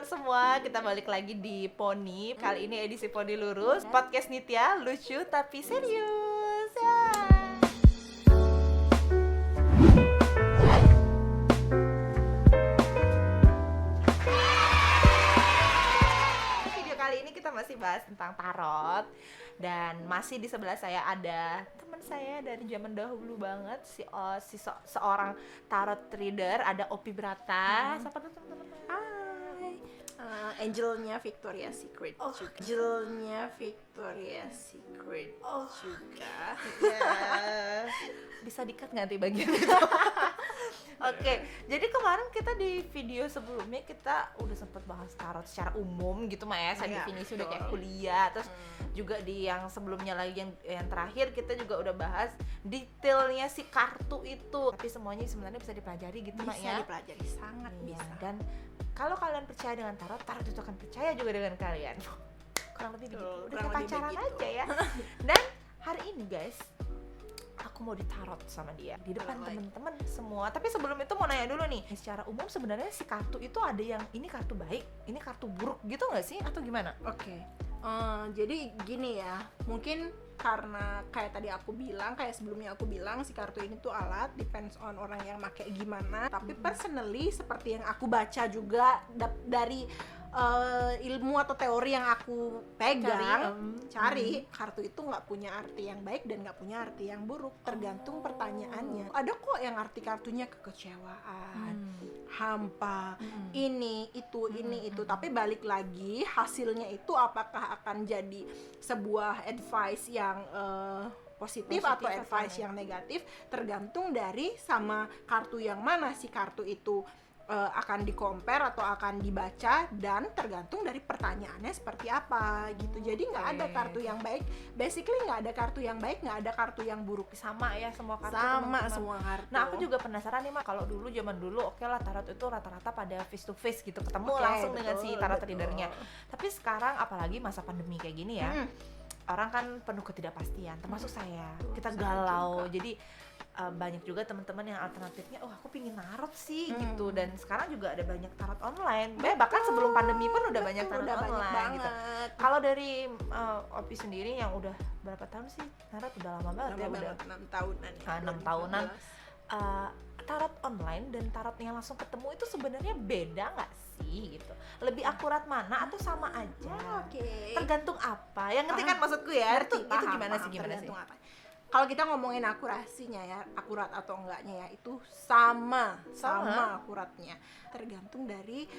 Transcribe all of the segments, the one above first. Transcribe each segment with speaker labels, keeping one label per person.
Speaker 1: semua, kita balik lagi di Poni. Kali ini edisi Poni Lurus, podcast Nitya, lucu tapi serius ya. Video kali ini kita masih bahas tentang tarot. Dan masih di sebelah saya ada teman saya dari zaman dahulu banget, seorang tarot reader, ada Opi Brata. Siapa tuh teman-teman?
Speaker 2: Angelnya Victoria's Secret juga. Angelnya Victoria's Secret juga.
Speaker 1: Ya. Bisa di-cut nggak nanti bagian itu? Oke, jadi kemarin kita di video sebelumnya kita udah sempet bahas tarot secara umum gitu mah ya, saya definisi udah kayak kuliah. Terus juga di yang sebelumnya lagi yang terakhir kita juga udah bahas detailnya si kartu itu. Tapi semuanya sebenarnya bisa dipelajari gitu mah ya.
Speaker 2: Bisa dipelajari, sangat bisa.
Speaker 1: Dan kalau kalian percaya dengan tarot, tarot itu akan percaya juga dengan kalian. Kurang lebih begitu. Udah kayak pacaran aja ya. Dan hari ini guys, aku mau ditarot sama dia di depan temen-temen semua. Tapi sebelum itu mau nanya dulu nih, secara umum sebenarnya si kartu itu ada yang ini kartu baik, ini kartu buruk gitu nggak sih? Atau gimana?
Speaker 2: Oke. Jadi gini ya, mungkin karena kayak tadi aku bilang, kayak sebelumnya aku bilang, si kartu ini tuh alat, depends on orang yang pakai gimana. Tapi personally seperti yang aku baca juga dari ilmu atau teori yang aku pegang, cari kartu itu nggak punya arti yang baik dan nggak punya arti yang buruk, tergantung pertanyaannya. Ada kok yang arti kartunya kekecewaan, hampa, ini itu, tapi balik lagi hasilnya itu apakah akan jadi sebuah advice yang positif atau advice yang negatif, tergantung dari sama kartu yang mana si kartu itu akan di-compare atau akan dibaca, dan tergantung dari pertanyaannya seperti apa gitu. Jadi nggak ada kartu yang baik, basically nggak ada kartu yang baik, nggak ada kartu yang buruk.
Speaker 1: Sama ya semua kartu,
Speaker 2: sama
Speaker 1: teman-teman.
Speaker 2: Semua kartu.
Speaker 1: Nah aku juga penasaran nih Mak, kalau dulu zaman dulu oke lah tarot itu rata-rata pada face to face gitu, ketemu langsung dengan si tarot readernya. Tapi sekarang apalagi masa pandemi kayak gini ya, orang kan penuh ketidakpastian, termasuk saya, kita galau. Jadi banyak juga teman-teman yang alternatifnya, aku pingin tarot sih gitu. Dan sekarang juga ada banyak tarot online. Bahkan sebelum pandemi pun udah banyak tarot online gitu. Kalau dari Opi sendiri yang udah berapa tahun sih tarot? Udah lama banget ya, udah
Speaker 2: 6 tahunan ya.
Speaker 1: 6 tahunan. Tarot online dan tarot yang langsung ketemu itu sebenarnya beda nggak sih gitu? Lebih akurat mana atau sama aja? Tergantung apa? Yang ngerti kan maksudku ya? Itu gimana sih?
Speaker 2: Kalau kita ngomongin akurasinya ya, akurat atau enggaknya ya, itu sama akuratnya. Tergantung dari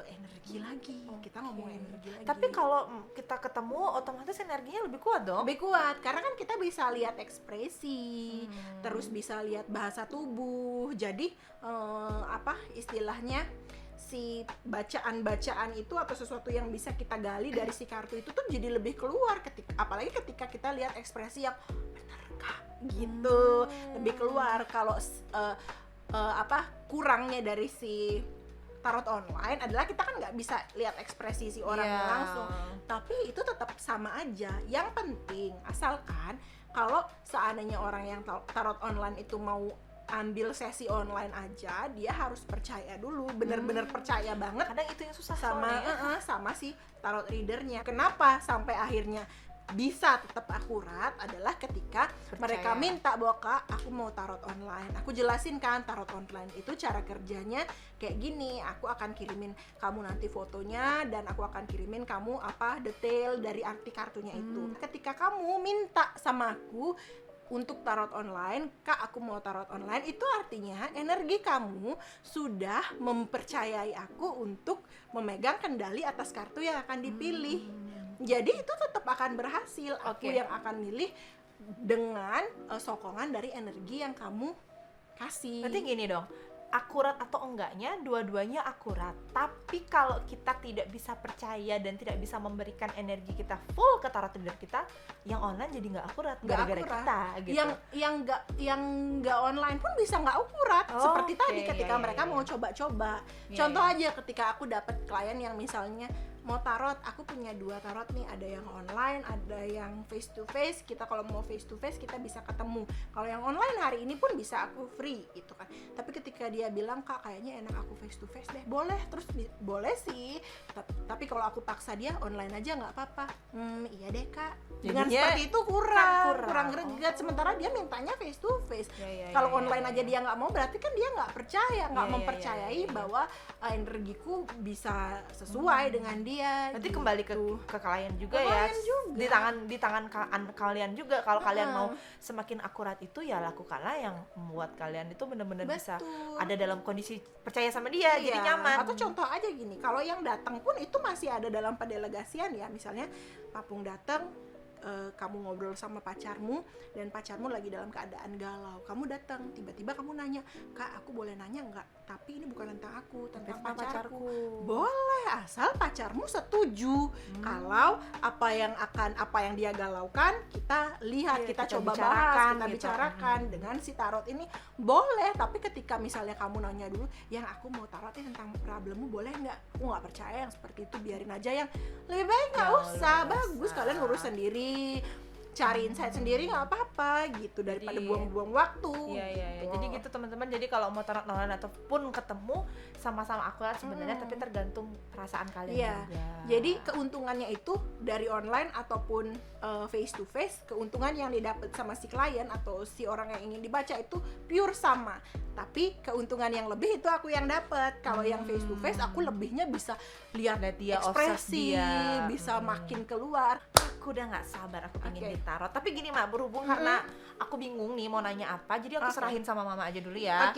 Speaker 2: energi lagi. Kita ngomongin energi lagi.
Speaker 1: Tapi kalau kita ketemu otomatis energinya lebih kuat dong?
Speaker 2: Lebih kuat, karena kan kita bisa lihat ekspresi, terus bisa lihat bahasa tubuh. Jadi istilahnya si bacaan-bacaan itu atau sesuatu yang bisa kita gali dari si kartu itu tuh jadi lebih keluar, apalagi ketika kita lihat ekspresi yang benar gitu, lebih keluar. Kalau kurangnya dari si tarot online adalah kita kan nggak bisa lihat ekspresi si orangnya langsung, tapi itu tetap sama aja. Yang penting asalkan kalau seandainya orang yang tarot online itu mau ambil sesi online aja, dia harus percaya dulu, bener-bener percaya banget.
Speaker 1: Kadang itu yang susah
Speaker 2: sama si tarot readernya. Kenapa sampai akhirnya bisa tetap akurat adalah ketika mereka minta bahwa Kak, aku mau tarot online. Aku jelasin kan tarot online itu cara kerjanya kayak gini. Aku akan kirimin kamu nanti fotonya dan aku akan kirimin kamu detail dari arti kartunya itu. Ketika kamu minta sama aku untuk tarot online, Kak aku mau tarot online, itu artinya energi kamu sudah mempercayai aku untuk memegang kendali atas kartu yang akan dipilih. Jadi itu tetap akan berhasil. Aku yang akan milih dengan sokongan dari energi yang kamu kasih.
Speaker 1: Berarti gini dong, akurat atau enggaknya dua-duanya akurat. Tapi kalau kita tidak bisa percaya dan tidak bisa memberikan energi kita full ke tarot reader kita, yang online jadi nggak akurat gara-gara kita gitu.
Speaker 2: Yang nggak online pun bisa nggak akurat. Seperti tadi ketika mereka mau coba-coba. Contoh aja ketika aku dapat klien yang misalnya mau tarot, aku punya 2 tarot nih, ada yang online, ada yang face to face. Kita kalau mau face to face kita bisa ketemu. Kalau yang online hari ini pun bisa aku free gitu kan. Tapi ketika dia bilang, Kak kayaknya enak aku face to face deh, boleh. Terus boleh sih. Tapi kalau aku paksa dia online aja nggak apa-apa. Iya deh Kak. Dengan
Speaker 1: Jadinya
Speaker 2: seperti itu kurang greget. Sementara dia mintanya face to face. Kalau online aja dia nggak mau, berarti kan dia nggak percaya, nggak mempercayai bahwa energiku bisa sesuai dengan dia.
Speaker 1: Nanti
Speaker 2: gitu.
Speaker 1: kembali ke kalian juga
Speaker 2: Ke
Speaker 1: ya.
Speaker 2: kalian juga.
Speaker 1: Di tangan kalian juga. Kalau kalian mau semakin akurat itu ya lakukanlah yang membuat kalian itu benar-benar bisa ada dalam kondisi percaya sama dia, jadi nyaman.
Speaker 2: Atau contoh aja gini, kalau yang datang pun itu masih ada dalam pendelegasian ya. Misalnya Papung datang, kamu ngobrol sama pacarmu dan pacarmu lagi dalam keadaan galau, kamu datang, tiba-tiba kamu nanya, Kak aku boleh nanya nggak? Tapi ini bukan tentang aku, tentang pacarku. Boleh, asal pacarmu setuju. Kalau apa yang dia galaukan kita lihat, kita coba bahas, kita bicarakan dengan si tarot ini boleh. Tapi ketika misalnya kamu nanya dulu, yang aku mau tarot ini tentang problemmu, boleh nggak? Aku nggak percaya yang seperti itu, biarin aja, yang lebih baik nggak usah, bagus kalian urus sendiri, cari insight sendiri nggak apa-apa gitu, daripada buang-buang waktu.
Speaker 1: Iya. Jadi gitu teman-teman. Jadi kalau mau tarot online ataupun ketemu sama-sama akurat sebenarnya, tapi tergantung perasaan kalian juga.
Speaker 2: Jadi keuntungannya itu dari online ataupun face to face, keuntungan yang didapat sama si klien atau si orang yang ingin dibaca itu pure sama. Tapi keuntungan yang lebih itu aku yang dapat. Kalau yang face to face aku lebihnya bisa lihat
Speaker 1: dia,
Speaker 2: ekspresi, bisa makin keluar.
Speaker 1: Aku udah nggak sabar, aku pengen ditarot. Tapi gini Mak, berhubung karena aku bingung nih mau nanya apa, jadi aku serahin sama Mama aja dulu ya.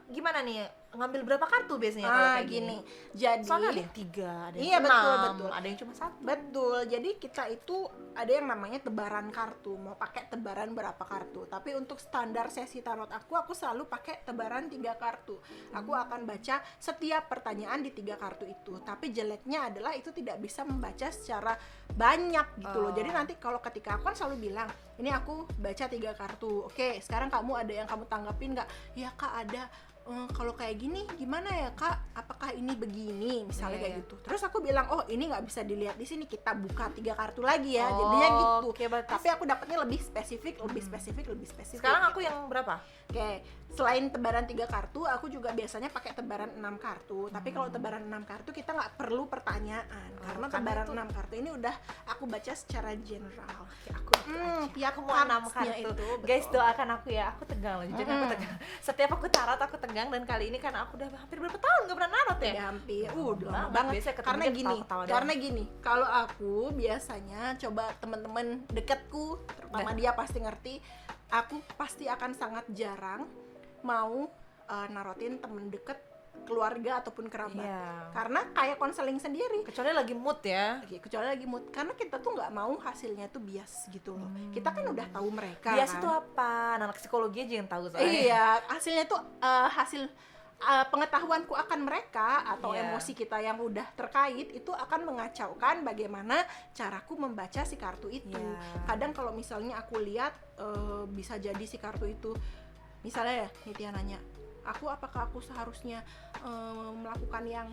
Speaker 1: Gimana nih, ngambil berapa kartu biasanya kalau kayak gini?
Speaker 2: Jadi
Speaker 1: soalnya ada yang 3, ada yang 6,
Speaker 2: betul.
Speaker 1: ada yang cuma 1.
Speaker 2: Betul, jadi kita itu ada yang namanya tebaran kartu, mau pakai tebaran berapa kartu. Tapi untuk standar sesi tarot aku selalu pakai tebaran 3 kartu. Aku akan baca setiap pertanyaan di 3 kartu itu. Tapi jeleknya adalah itu tidak bisa membaca secara banyak gitu loh. Jadi nanti kalau ketika aku kan selalu bilang, ini aku baca 3 kartu. Oke, sekarang kamu ada yang kamu tanggapin nggak? Ya Kak ada. Kalau kayak gini gimana ya Kak? Apakah ini begini? Misalnya kayak gitu. Terus aku bilang, oh ini nggak bisa dilihat di sini. Kita buka 3 kartu lagi ya. Jadinya gitu. Tapi aku dapatnya lebih spesifik.
Speaker 1: Sekarang aku yang berapa?
Speaker 2: Oke, selain tebaran 3 kartu, aku juga biasanya pakai tebaran 6 kartu. Tapi kalau tebaran 6 kartu kita nggak perlu pertanyaan, karena tebaran 6 kartu ini udah aku baca secara general.
Speaker 1: Aku
Speaker 2: tiap
Speaker 1: mau 6 kartu itu, guys doakan aku ya. Aku tegang loh, jujur aku tegang. Setiap aku tarot aku tegang, dan kali ini karena aku udah hampir berapa tahun nggak pernah narot ya.
Speaker 2: Hampir, udah lama banget. Karena gini, kalau aku biasanya coba teman-teman dekatku, terutama dia pasti ngerti. Aku pasti akan sangat jarang mau narotin temen deket, keluarga ataupun kerabat, karena kayak konseling sendiri.
Speaker 1: Kecuali lagi mood ya.
Speaker 2: Karena kita tuh nggak mau hasilnya tuh bias gitu loh. Kita kan udah tahu mereka.
Speaker 1: Bias
Speaker 2: kan?
Speaker 1: itu apa? Anak psikologi aja yang tahu soalnya.
Speaker 2: Iya, hasilnya tuh hasil pengetahuanku akan mereka atau emosi kita yang udah terkait itu akan mengacaukan bagaimana caraku membaca si kartu itu. Kadang kalau misalnya aku lihat bisa jadi si kartu itu, misalnya ya Nitya nanya, apakah aku seharusnya melakukan yang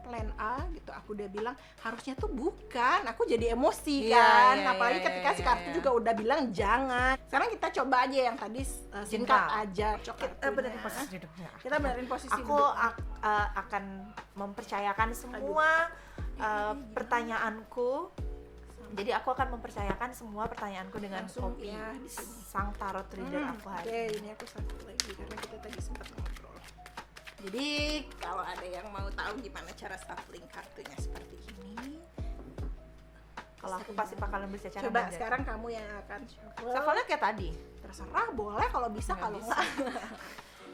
Speaker 2: plan A gitu, aku udah bilang harusnya tuh bukan, aku jadi emosi kan. Apalagi ketika si kartu juga udah bilang jangan. Sekarang kita coba aja yang tadi singkat aja.
Speaker 1: Kita benerin posisi duduknya.
Speaker 2: Kita benerin posisi
Speaker 1: aku akan mempercayakan semua pertanyaanku. Jadi aku akan mempercayakan semua pertanyaanku dengan kopi
Speaker 2: ya,
Speaker 1: sang tarot reader aku hari
Speaker 2: ini. Ini aku satu lagi karena kita tadi sempat ngobrol. Jadi kalau ada yang mau tahu gimana cara shuffling kartunya seperti ini,
Speaker 1: kalau aku pasti bakalan bisa cara
Speaker 2: coba aja. Sekarang kamu yang akan
Speaker 1: shuffle kayak tadi.
Speaker 2: Terserah, boleh kalau bisa, kalau enggak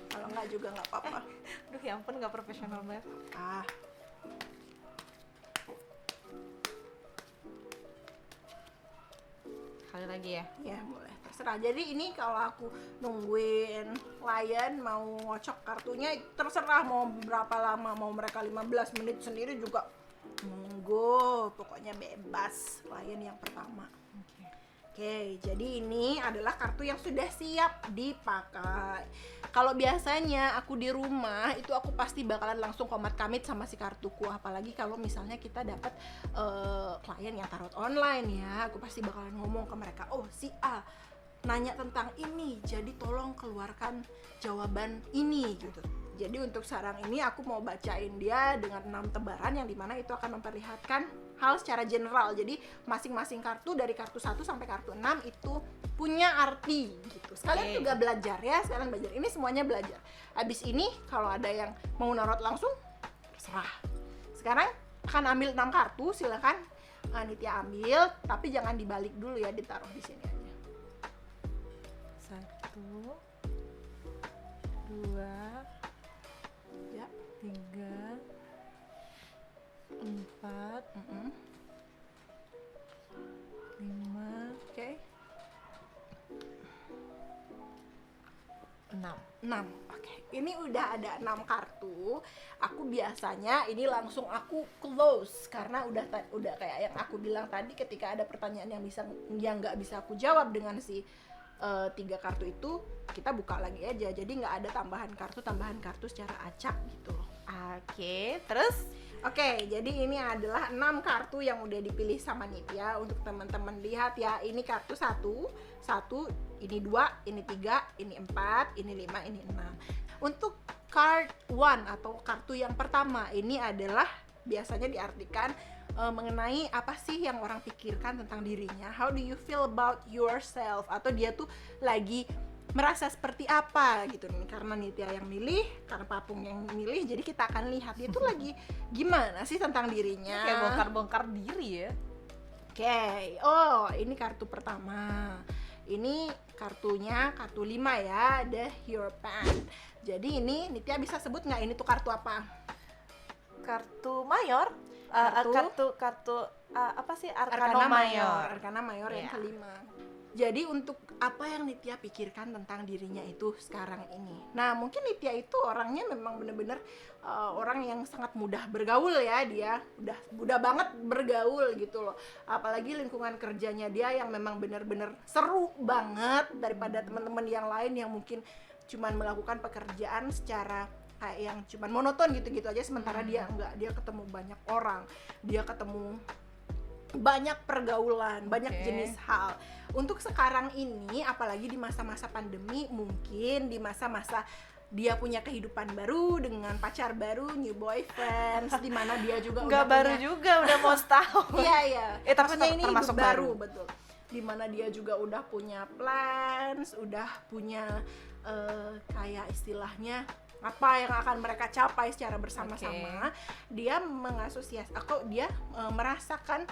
Speaker 2: kalau enggak juga nggak apa-apa.
Speaker 1: Aduh ya ampun, nggak profesional banget. Kali lagi ya?
Speaker 2: Ya boleh, terserah. Jadi ini kalau aku nungguin klien mau ngocok kartunya, terserah mau berapa lama, mau mereka 15 menit sendiri juga monggo, pokoknya bebas klien yang pertama. Oke, jadi ini adalah kartu yang sudah siap dipakai. Kalau biasanya aku di rumah itu aku pasti bakalan langsung komat kamit sama si kartuku. Apalagi kalau misalnya kita dapat klien yang tarot online ya, aku pasti bakalan ngomong ke mereka, oh si A nanya tentang ini, jadi tolong keluarkan jawaban ini gitu. Jadi untuk sekarang ini aku mau bacain dia dengan 6 tebaran yang dimana itu akan memperlihatkan hal secara general. Jadi masing-masing kartu dari kartu 1 sampai kartu 6 itu punya arti gitu. Sekalian juga belajar ya, sekalian belajar. Ini semuanya belajar. Habis ini kalau ada yang mau narot langsung, terserah. Sekarang akan ambil 6 kartu, silakan Nitya ambil, tapi jangan dibalik dulu ya, ditaruh di sini aja.
Speaker 1: 1 2
Speaker 2: Ya.
Speaker 1: 3 4 5
Speaker 2: Oke.
Speaker 1: 6.
Speaker 2: Oke. Ini udah ada 6 kartu. Aku biasanya ini langsung aku close karena udah kayak yang aku bilang tadi, ketika ada pertanyaan yang nggak bisa aku jawab dengan si 3 kartu itu, kita buka lagi aja. Jadi nggak ada tambahan kartu secara acak gitu loh.
Speaker 1: Oke, terus
Speaker 2: Oke, jadi ini adalah 6 kartu yang udah dipilih sama Nitya. Untuk teman-teman lihat ya, ini kartu 1, ini 2, ini 3, ini 4, ini 5, ini 6. Untuk card 1 atau kartu yang pertama, ini adalah biasanya diartikan mengenai apa sih yang orang pikirkan tentang dirinya. How do you feel about yourself? Atau dia tuh lagi merasa seperti apa gitu nih, karena Nitya yang milih, karena Papung yang milih, jadi kita akan lihat dia tuh lagi gimana sih tentang dirinya.
Speaker 1: kayak bongkar-bongkar diri ya.
Speaker 2: Oke, oh ini kartu pertama. Ini kartunya kartu 5 ya, The Hierophant. Jadi ini Nitya bisa sebut nggak ini tuh kartu apa?
Speaker 1: Kartu mayor. Kartu apa sih?
Speaker 2: Arkana
Speaker 1: Mayor.
Speaker 2: Arkana Mayor yang
Speaker 1: Iya.
Speaker 2: kelima. Jadi untuk apa yang Nitya pikirkan tentang dirinya itu sekarang ini. Nah mungkin Nitya itu orangnya memang bener-bener orang yang sangat mudah bergaul ya. Dia udah mudah banget bergaul gitu loh. Apalagi lingkungan kerjanya dia yang memang bener-bener seru banget daripada teman-teman yang lain yang mungkin cuman melakukan pekerjaan secara kayak yang cuman monoton gitu-gitu aja. Sementara dia enggak, dia ketemu banyak orang, dia ketemu banyak pergaulan, banyak jenis hal. Untuk sekarang ini, apalagi di masa-masa pandemi, mungkin di masa-masa dia punya kehidupan baru dengan pacar baru, new boyfriend, di mana dia juga
Speaker 1: nggak baru
Speaker 2: punya,
Speaker 1: juga, udah mau setahun.
Speaker 2: Iya.
Speaker 1: Maksudnya
Speaker 2: ini
Speaker 1: termasuk
Speaker 2: hidup baru, betul. Di mana dia juga udah punya plans, udah punya kayak istilahnya apa yang akan mereka capai secara bersama-sama. Dia dia merasakan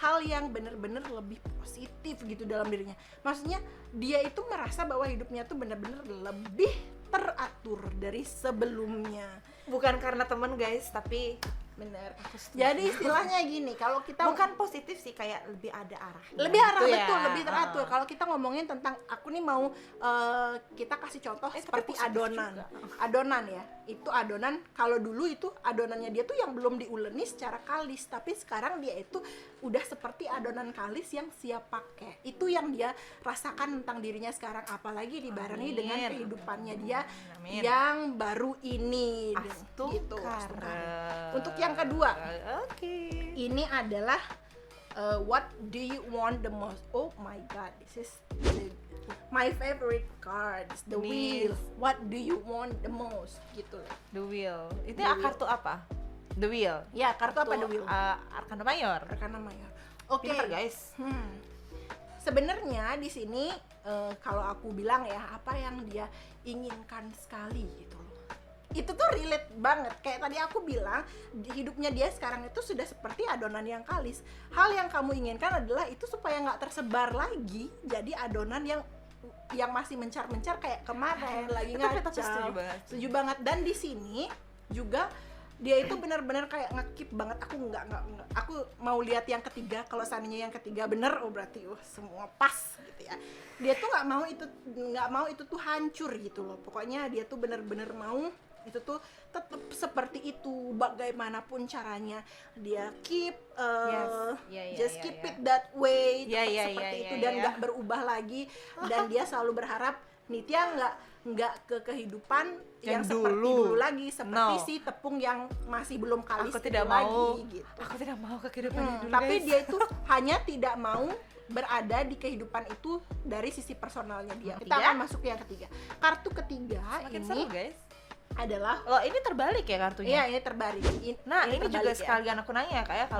Speaker 2: hal yang benar-benar lebih positif gitu dalam dirinya. Maksudnya dia itu merasa bahwa hidupnya tuh benar-benar lebih teratur dari sebelumnya.
Speaker 1: Bukan karena temen guys, tapi
Speaker 2: Bener. Jadi istilahnya gini, kalau kita
Speaker 1: bukan positif sih, kayak lebih ada arahnya.
Speaker 2: Lebih arah
Speaker 1: gitu
Speaker 2: betul,
Speaker 1: ya.
Speaker 2: lebih teratur. Kalau kita ngomongin tentang, aku nih mau kita kasih contoh seperti adonan. Adonan ya. Itu adonan, kalau dulu itu adonannya dia tuh yang belum diuleni secara kalis, tapi sekarang dia itu udah seperti adonan kalis yang siap pakai. Itu yang dia rasakan tentang dirinya sekarang, apalagi dibarengi dengan kehidupannya dia yang baru ini. Gitu. Untuk yang kedua, ini adalah what do you want the most? Oh my god, this is my favorite cards, the wheel. What do you want the most? Gitu loh.
Speaker 1: The wheel. Itu kartu apa? The wheel.
Speaker 2: Ya, kartu apa the wheel?
Speaker 1: Arkana Mayor.
Speaker 2: Arkana Mayor. Oke,
Speaker 1: guys.
Speaker 2: Sebenarnya di sini kalau aku bilang ya, apa yang dia inginkan sekali gitu loh. Itu tuh relate banget, kayak tadi aku bilang, hidupnya dia sekarang itu sudah seperti adonan yang kalis. Hal yang kamu inginkan adalah itu supaya nggak tersebar lagi jadi adonan yang masih mencar-mencar kayak kemarin lagi ngacau. Setuju banget. Dan di sini juga dia itu benar-benar kayak ngekip banget. Aku mau lihat yang ketiga. Kalau seandainya yang ketiga bener, oh berarti semua pas gitu ya. Dia tuh nggak mau itu tuh hancur gitu loh. Pokoknya dia tuh benar-benar mau itu tuh tetap seperti itu bagaimanapun caranya dia keep just keep it that way, tetap seperti itu dan nggak berubah lagi dan dia selalu berharap Nitya nggak ke kehidupan yang seperti dulu lagi, seperti si tepung yang masih belum kalis lagi gitu.
Speaker 1: Aku tidak mau ke kehidupan dulu,
Speaker 2: tapi
Speaker 1: guys.
Speaker 2: dia itu hanya tidak mau berada di kehidupan itu dari sisi personalnya dia. Kita akan masuk ke yang ketiga. Kartu ketiga
Speaker 1: Semakin
Speaker 2: ini
Speaker 1: seru, guys.
Speaker 2: adalah
Speaker 1: ini terbalik ya kartunya?
Speaker 2: Iya, ini terbalik.
Speaker 1: Nah, ini juga
Speaker 2: terbalik
Speaker 1: sekalian aku nanya kayak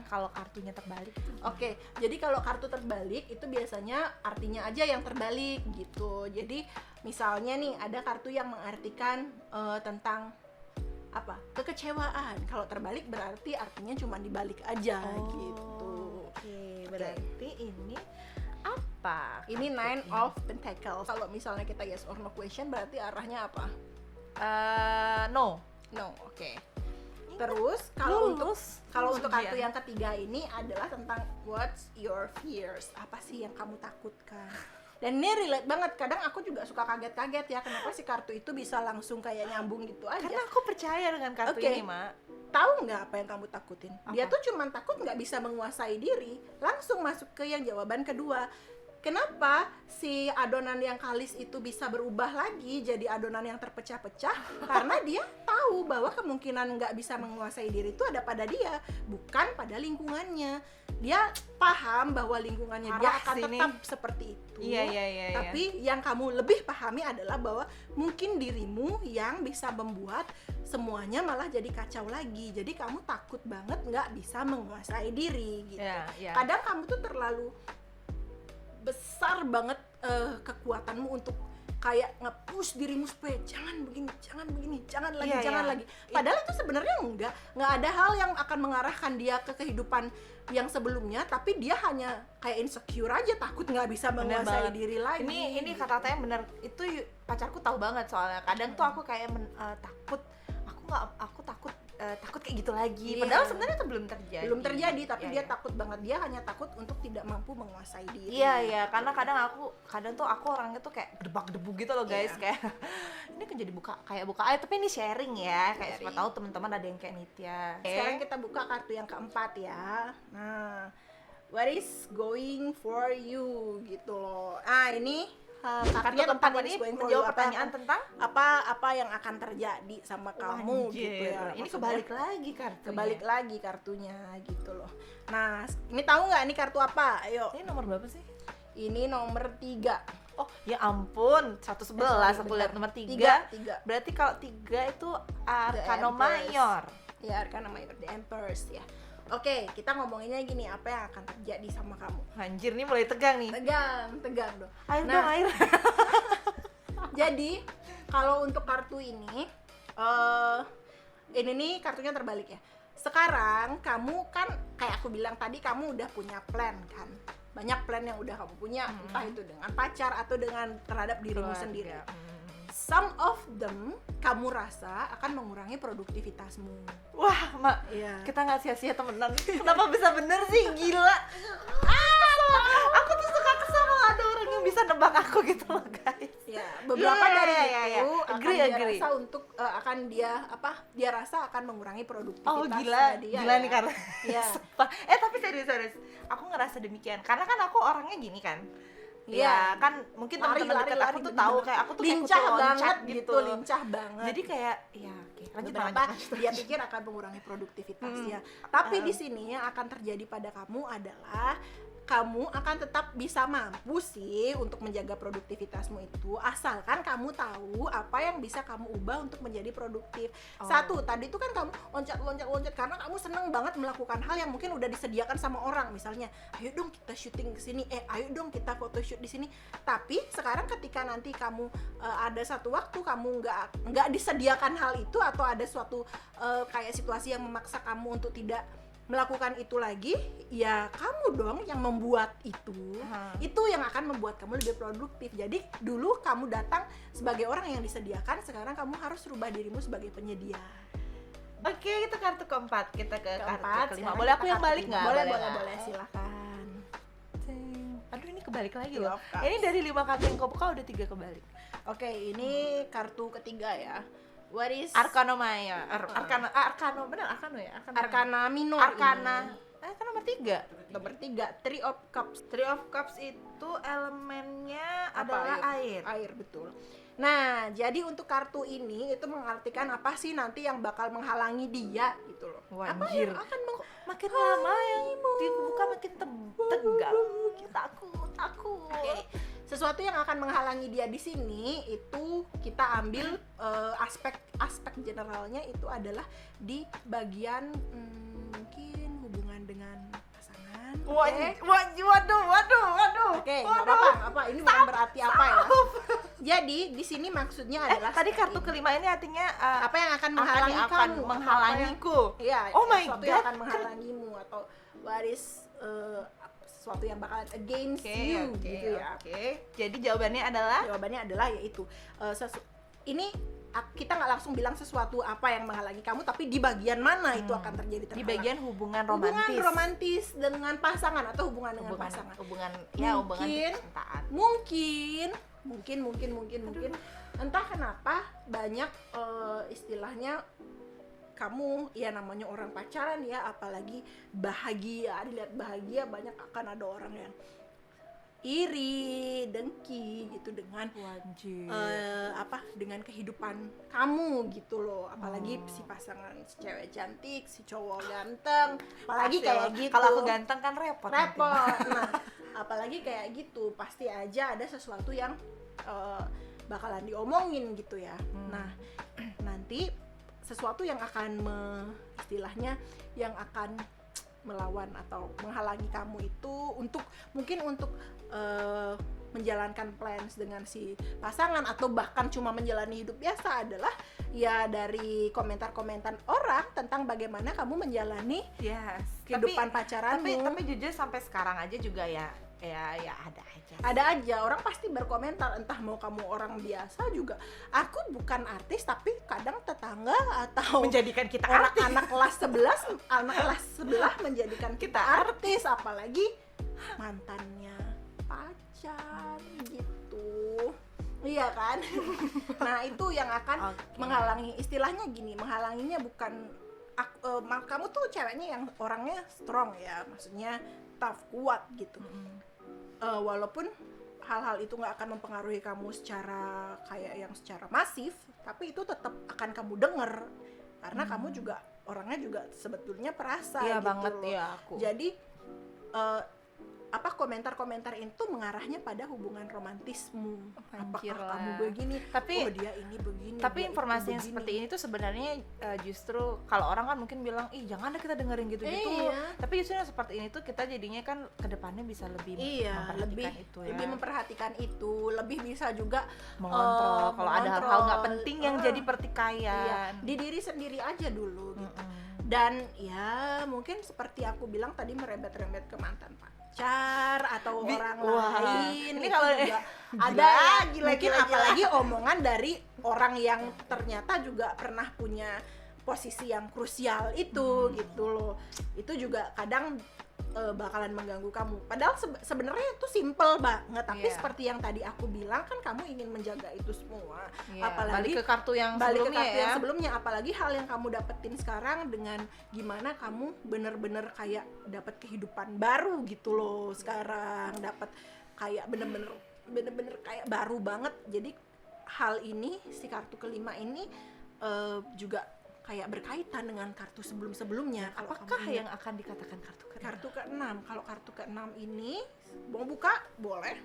Speaker 1: kalau kartunya terbalik.
Speaker 2: Oke, jadi kalau kartu terbalik itu biasanya artinya aja yang terbalik gitu. Jadi misalnya nih ada kartu yang mengartikan tentang apa? Kekecewaan. Kalau terbalik berarti artinya cuma dibalik aja gitu.
Speaker 1: Oke, berarti ini apa?
Speaker 2: Ini Nine of Pentacles. Kalau misalnya kita yes or no question berarti arahnya apa?
Speaker 1: No,
Speaker 2: oke. Terus kalau untuk kartu yang ketiga ini adalah tentang what's your fears? Apa sih yang kamu takutkan? Dan ini relate banget. Kadang aku juga suka kaget-kaget ya, kenapa sih kartu itu bisa langsung kayak nyambung gitu aja.
Speaker 1: karena aku percaya dengan kartu ini, Mak.
Speaker 2: Tahu nggak apa yang kamu takutin? Dia tuh cuma takut nggak bisa menguasai diri. Langsung masuk ke yang jawaban kedua. Kenapa si adonan yang kalis itu bisa berubah lagi jadi adonan yang terpecah-pecah? Karena dia tahu bahwa kemungkinan nggak bisa menguasai diri itu ada pada dia, bukan pada lingkungannya. Dia paham bahwa lingkungannya dia akan tetap seperti itu.
Speaker 1: Iya.
Speaker 2: Tapi yang kamu lebih pahami adalah bahwa mungkin dirimu yang bisa membuat semuanya malah jadi kacau lagi. Jadi kamu takut banget nggak bisa menguasai diri gitu. Kadang kamu tuh terlalu besar banget kekuatanmu untuk kayak nge-push dirimu supaya jangan begini, jangan lagi. Padahal itu sebenarnya nggak ada hal yang akan mengarahkan dia ke kehidupan yang sebelumnya, tapi dia hanya kayak insecure aja, takut nggak bisa menguasai diri lagi.
Speaker 1: Ini kata-katanya bener. Itu pacarku tahu banget soalnya. Kadang tuh aku kayak takut, aku takut kayak gitu lagi. Padahal sebenarnya itu belum terjadi.
Speaker 2: Tapi dia takut banget. Dia hanya takut untuk tidak mampu menguasai diri.
Speaker 1: Iya, karena kadang tuh aku orangnya tuh kayak debu gitu loh, guys. Kayak ini kan jadi buka aja, tapi ini sharing ya. Kayak siapa tahu teman-teman ada yang kayak Nitya.
Speaker 2: Sekarang kita buka kartu yang keempat ya. Nah, what is going for you gitu loh. Ini kartu keempat ini
Speaker 1: menjawab pertanyaan tentang
Speaker 2: apa yang akan terjadi sama kamu gitu ya.
Speaker 1: Ini kebalik lagi kartunya.
Speaker 2: Kebalik lagi kartunya gitu loh. Nah, ini tahu nggak ini kartu apa? Ayo.
Speaker 1: Ini nomor berapa sih?
Speaker 2: Ini nomor 3.
Speaker 1: Oh, ya ampun, 111 aku lihat nomor 3. Berarti kalau 3 itu Arcana Mayor.
Speaker 2: Ya, Arcana Mayor, The Empress ya. Oke, kita ngomonginnya gini, apa yang akan terjadi sama kamu?
Speaker 1: Anjir, nih mulai tegang nih.
Speaker 2: Tegang dong.
Speaker 1: Air.
Speaker 2: Jadi, kalau untuk kartu ini nih kartunya terbalik ya. Sekarang kamu kan kayak aku bilang tadi, kamu udah punya plan kan. Banyak plan yang udah kamu punya, entah itu dengan pacar atau dengan terhadap dirimu sendiri. Some of them kamu rasa akan mengurangi produktivitasmu.
Speaker 1: Wah, Mak, kita nggak sia-sia temenan. Kenapa bisa bener sih? Gila. Aku tuh suka kesel kalau ada orang yang bisa nebak aku gitu loh, guys.
Speaker 2: Ya, beberapa dari itu akan dia
Speaker 1: agree.
Speaker 2: rasa untuk dia rasa akan mengurangi produktivitas.
Speaker 1: Oh, gila nih karena.
Speaker 2: Ya.
Speaker 1: Tapi serius. Aku ngerasa demikian. Karena kan aku orangnya gini kan. Iya, kan mungkin teman-teman dekat aku tuh tahu kayak aku tuh
Speaker 2: lincah
Speaker 1: kayak
Speaker 2: banget
Speaker 1: gitu.
Speaker 2: Lincah banget.
Speaker 1: Jadi kayak lanjut.
Speaker 2: Dia pikir akan mengurangi produktivitasnya. Tapi di sini yang akan terjadi pada kamu adalah kamu akan tetap bisa mampu sih untuk menjaga produktivitasmu itu, asalkan kamu tahu apa yang bisa kamu ubah untuk menjadi produktif. Satu, tadi tuh kan kamu loncat karena kamu seneng banget melakukan hal yang mungkin udah disediakan sama orang, misalnya ayo dong kita syuting ke sini, ayo dong kita photoshoot di sini. Tapi sekarang ketika nanti kamu ada satu waktu kamu nggak disediakan hal itu, atau ada suatu kayak situasi yang memaksa kamu untuk tidak melakukan itu lagi, ya kamu dong yang membuat itu. Itu yang akan membuat kamu lebih produktif. Jadi dulu kamu datang sebagai orang yang disediakan, sekarang kamu harus rubah dirimu sebagai penyedia.
Speaker 1: Oke, itu kartu keempat. Kita ke kartu kelima. Boleh aku yang balik nggak?
Speaker 2: Boleh, silakan.
Speaker 1: Aduh, ini kebalik lagi loh. Ini dari 5 kartu yang kau buka udah 3 kebalik.
Speaker 2: Oke, ini kartu ketiga ya. What is
Speaker 1: Arkana Maya. Arkana benar, Arkana ya?
Speaker 2: Arkana minor.
Speaker 1: Arkana.
Speaker 2: ini.
Speaker 1: Kan nomor 3.
Speaker 2: Nomor 3, Three of Cups.
Speaker 1: Three of Cups itu elemennya
Speaker 2: Apa?
Speaker 1: adalah air.
Speaker 2: Air, betul. Nah, jadi untuk kartu ini itu mengartikan apa sih nanti yang bakal menghalangi dia gitu loh.
Speaker 1: Wah,
Speaker 2: Apa
Speaker 1: anjir.
Speaker 2: yang akan
Speaker 1: Makin lama yang dibuka makin tegang. Takut.
Speaker 2: Oke. Sesuatu yang akan menghalangi dia di sini itu kita ambil aspek generalnya itu adalah di bagian mungkin hubungan dengan pasangan.
Speaker 1: Waduh.
Speaker 2: Oke, nggak apa-apa. Ini bukan berarti apa ya. Jadi di sini maksudnya adalah
Speaker 1: tadi
Speaker 2: seperti
Speaker 1: kartu
Speaker 2: ini.
Speaker 1: kelima ini artinya
Speaker 2: Apa yang akan menghalangi
Speaker 1: akan
Speaker 2: kamu?
Speaker 1: menghalangiku.
Speaker 2: Iya,
Speaker 1: Oh my
Speaker 2: sesuatu
Speaker 1: God.
Speaker 2: yang akan menghalangimu atau what is sesuatu yang bakalan against you gitu ya.
Speaker 1: Oke. Jadi jawabannya adalah
Speaker 2: Jawabannya adalah yaitu ini kita nggak langsung bilang sesuatu apa yang menghalangi kamu, tapi di bagian mana itu akan terjadi
Speaker 1: di
Speaker 2: terhalang.
Speaker 1: bagian hubungan
Speaker 2: hubungan
Speaker 1: romantis.
Speaker 2: romantis dengan pasangan atau hubungan dengan pasangan.
Speaker 1: hubungan
Speaker 2: Mungkin.
Speaker 1: percintaan.
Speaker 2: Mungkin entah kenapa banyak istilahnya kamu ya namanya orang pacaran ya, apalagi bahagia, dilihat bahagia banyak akan ada orang yang iri, dengki gitu dengan
Speaker 1: Wajib.
Speaker 2: dengan kehidupan kamu gitu loh, apalagi si pasangan si cewek cantik, si cowok ganteng, apalagi kayak gitu.
Speaker 1: Kalau aku ganteng kan repot. nanti.
Speaker 2: Nah, apalagi kayak gitu pasti aja ada sesuatu yang bakalan diomongin gitu ya. Nah, nanti sesuatu yang akan istilahnya yang akan melawan atau menghalangi kamu itu untuk menjalankan plans dengan si pasangan atau bahkan cuma menjalani hidup biasa adalah ya dari komentar-komentar orang tentang bagaimana kamu menjalani
Speaker 1: Yes.
Speaker 2: kehidupan pacaranmu.
Speaker 1: Tapi jujur sampai sekarang aja juga ya ada aja.
Speaker 2: Ada aja orang pasti berkomentar, entah mau kamu orang biasa juga. Aku bukan artis tapi kadang tetangga atau
Speaker 1: Menjadikan kita
Speaker 2: orang
Speaker 1: artis.
Speaker 2: anak kelas sebelah menjadikan kita artis, apalagi mantannya pacar gitu. Iya kan? Nah, itu yang akan menghalangi, istilahnya gini, menghalanginya bukan kamu tuh ceweknya yang orangnya strong ya, maksudnya tough, kuat gitu. Walaupun hal-hal itu nggak akan mempengaruhi kamu secara masif, tapi itu tetap akan kamu denger karena kamu juga orangnya juga sebetulnya perasa
Speaker 1: Iya
Speaker 2: gitu
Speaker 1: banget
Speaker 2: loh.
Speaker 1: ya aku.
Speaker 2: Jadi komentar-komentar itu mengarahnya pada hubungan romantismu.
Speaker 1: Anjir
Speaker 2: Apakah
Speaker 1: lah.
Speaker 2: kamu begini?
Speaker 1: Tapi-
Speaker 2: oh dia ini begini.
Speaker 1: Tapi
Speaker 2: dia itu
Speaker 1: informasi yang
Speaker 2: begini.
Speaker 1: seperti ini tuh sebenarnya justru kalau orang kan mungkin bilang, ih jangan deh kita dengerin gitu-gitu.
Speaker 2: Iya.
Speaker 1: Tapi justru yang seperti ini tuh kita jadinya kan kedepannya bisa lebih
Speaker 2: Iya,
Speaker 1: memperhatikan itu ya.
Speaker 2: lebih memperhatikan itu, lebih bisa juga
Speaker 1: mengontrol kalau ada hal-hal nggak
Speaker 2: mengontrol.
Speaker 1: penting yang jadi pertikaian.
Speaker 2: Iya, di diri sendiri aja dulu gitu.
Speaker 1: Mm-mm.
Speaker 2: Dan ya mungkin seperti aku bilang tadi merembet-rembet ke mantan pacar atau orang
Speaker 1: wah,
Speaker 2: lain
Speaker 1: ini
Speaker 2: itu
Speaker 1: kalau
Speaker 2: juga
Speaker 1: gila,
Speaker 2: ada
Speaker 1: gila,
Speaker 2: mungkin
Speaker 1: gila.
Speaker 2: apalagi omongan dari orang yang ternyata juga pernah punya posisi yang krusial itu gitu loh. Itu juga kadang bakalan mengganggu kamu. Padahal sebenarnya itu simple banget, tapi
Speaker 1: Iya.
Speaker 2: seperti yang tadi aku bilang kan kamu ingin menjaga itu semua.
Speaker 1: Iya,
Speaker 2: Apalagi
Speaker 1: balik ke kartu yang
Speaker 2: balik ke
Speaker 1: sebelumnya
Speaker 2: kartu
Speaker 1: ya.
Speaker 2: yang sebelumnya, apalagi hal yang kamu dapetin sekarang dengan gimana kamu bener-bener kayak dapat kehidupan baru gitu loh sekarang, dapat kayak bener-bener kayak baru banget. Jadi hal ini, si kartu kelima ini juga kayak berkaitan dengan kartu sebelum-sebelumnya. Kalau
Speaker 1: Apakah
Speaker 2: kamu ingat.
Speaker 1: yang akan dikatakan kartu ke-6?
Speaker 2: Kartu ke-6, kalau kartu ke-6 ini mau buka boleh.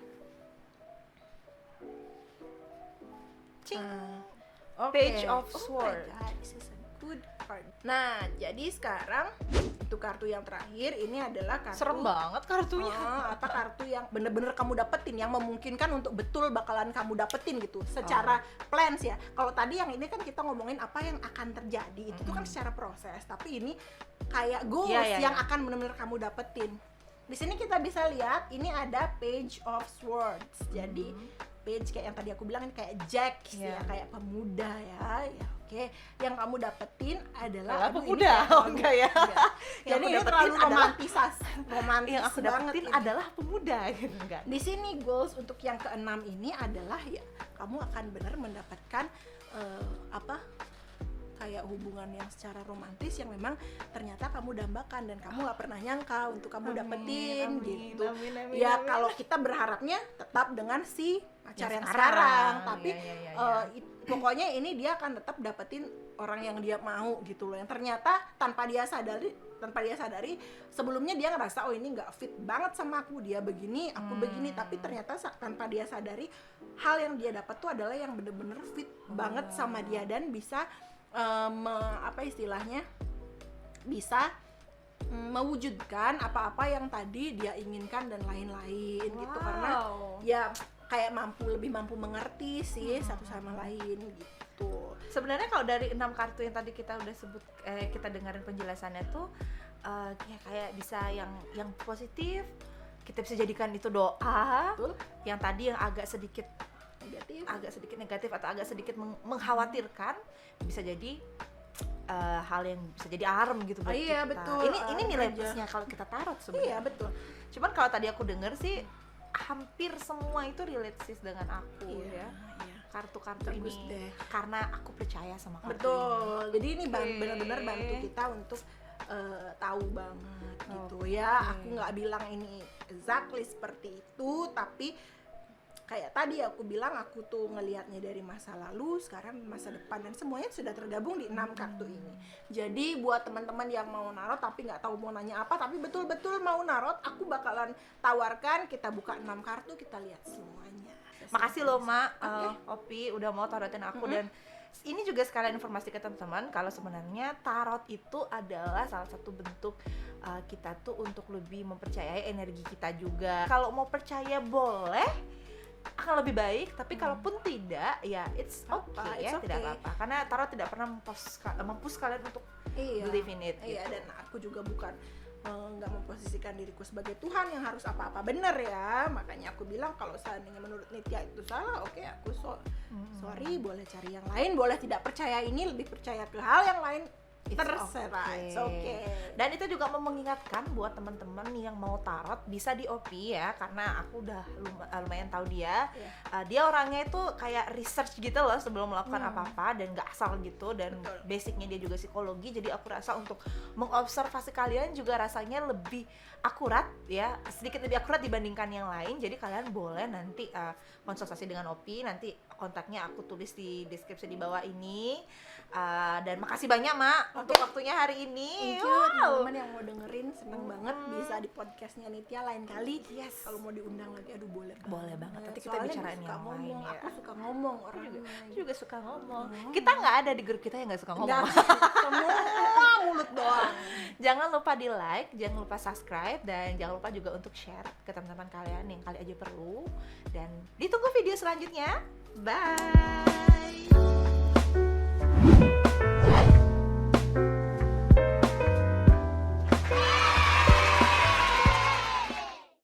Speaker 1: Cing.
Speaker 2: Oke.
Speaker 1: Page of
Speaker 2: Oh my
Speaker 1: Swords.
Speaker 2: God, this is a good card. Nah, jadi sekarang untuk kartu yang terakhir ini adalah kartu
Speaker 1: Serem banget kartunya.
Speaker 2: apa kartu yang bener-bener kamu dapetin, yang memungkinkan untuk betul bakalan kamu dapetin gitu secara plans ya. Kalau tadi yang ini kan kita ngomongin apa yang akan terjadi, itu tuh kan secara proses, tapi ini kayak goals
Speaker 1: Iya,
Speaker 2: yang akan bener-bener kamu dapetin. Di sini kita bisa lihat ini ada Page of Swords. Jadi page kayak yang tadi aku bilang ini kayak Jack ya, kayak pemuda ya. Ya oke. Yang kamu dapetin adalah aduh, ini
Speaker 1: pemuda.
Speaker 2: kayak
Speaker 1: Oh,
Speaker 2: terlalu-
Speaker 1: enggak ya.
Speaker 2: enggak.
Speaker 1: Yang
Speaker 2: Jadi
Speaker 1: aku
Speaker 2: ini
Speaker 1: dapetin
Speaker 2: terlalu
Speaker 1: adalah-
Speaker 2: romantis
Speaker 1: Yang aku
Speaker 2: banget
Speaker 1: dapetin
Speaker 2: ini.
Speaker 1: adalah pemuda gitu enggak.
Speaker 2: Di sini goals untuk yang keenam ini adalah ya kamu akan benar mendapatkan kayak hubungan yang secara romantis yang memang ternyata kamu dambakan dan kamu nggak pernah nyangka untuk kamu dapetin gitu. Ya kalau kita berharapnya tetap dengan si pacar yang sekarang, tapi pokoknya ini dia akan tetap dapetin orang yang dia mau gitu loh, yang ternyata tanpa dia sadari sebelumnya dia ngerasa oh ini nggak fit banget sama aku, dia begini aku begini, tapi ternyata tanpa dia sadari hal yang dia dapat tuh adalah yang bener-bener fit banget sama dia dan bisa bisa mewujudkan apa-apa yang tadi dia inginkan dan lain-lain gitu, karena ya kayak lebih mampu mengerti sih satu sama lain gitu.
Speaker 1: Sebenarnya kalau dari 6 kartu yang tadi kita udah sebut, kita dengerin penjelasannya tuh kayak bisa yang positif kita bisa jadikan itu doa.
Speaker 2: Betul.
Speaker 1: Yang tadi yang agak sedikit negatif atau agak sedikit mengkhawatirkan bisa jadi hal yang bisa jadi alarm gitu buat kita.
Speaker 2: Iya betul.
Speaker 1: Ini nilai plusnya kalau kita tarot sebenarnya.
Speaker 2: Iya betul.
Speaker 1: Cuman kalau tadi aku denger sih hampir semua itu relate sis dengan aku ya. Kartu-kartu
Speaker 2: Bagus
Speaker 1: ini
Speaker 2: deh.
Speaker 1: Karena aku percaya sama kartu
Speaker 2: Betul. Jadi ini benar-benar bantu kita untuk tahu banget gitu ya. Aku nggak bilang ini exactly seperti itu, tapi kayak tadi aku bilang aku tuh ngelihatnya dari masa lalu, sekarang masa depan, dan semuanya sudah tergabung di 6 kartu ini. Jadi buat teman-teman yang mau narot tapi nggak tahu mau nanya apa, tapi betul-betul mau narot, aku bakalan tawarkan kita buka 6 kartu, kita lihat semuanya.
Speaker 1: Makasih loh Mak, Opi udah mau tarotin aku. Dan ini juga sekalian informasi ke teman-teman kalau sebenarnya tarot itu adalah salah satu bentuk kita tuh untuk lebih mempercayai energi kita juga. Kalau mau percaya boleh, akan lebih baik, tapi kalaupun tidak ya it's okay, tidak apa-apa, karena tarot tidak pernah mempus kalian untuk believe in it gitu.
Speaker 2: Dan aku juga bukan nggak memposisikan diriku sebagai Tuhan yang harus apa-apa bener ya, makanya aku bilang kalau seandainya menurut Nitya itu salah, oke, aku sorry, boleh cari yang lain, boleh tidak percaya ini, lebih percaya ke hal yang lain, terserah, it's okay.
Speaker 1: Dan itu juga mau mengingatkan buat teman-teman yang mau tarot bisa di Opi ya, karena aku udah lumayan tahu dia. Dia orangnya itu kayak research gitu loh sebelum melakukan apa-apa, dan nggak asal gitu, dan basicnya dia juga psikologi, jadi aku rasa untuk mengobservasi kalian juga rasanya lebih akurat ya, sedikit lebih akurat dibandingkan yang lain. Jadi kalian boleh nanti konsultasi dengan Opi, nanti kontaknya aku tulis di deskripsi di bawah ini. Dan makasih banyak Mak untuk waktunya hari ini.
Speaker 2: Thank you teman-teman yang mau dengerin, seneng banget bisa di podcastnya Nitya lain kali. Kalau mau diundang lagi, aduh boleh
Speaker 1: banget. Nanti kita bicarain yang lain ya.
Speaker 2: Aku suka ngomong orangnya.
Speaker 1: Aku juga suka ngomong. Kita nggak ada di grup kita yang nggak suka ngomong.
Speaker 2: Semua mulut doang.
Speaker 1: Jangan lupa di like, jangan lupa subscribe, dan jangan lupa juga untuk share ke teman-teman kalian yang kali aja perlu. Dan ditunggu video selanjutnya. Bye.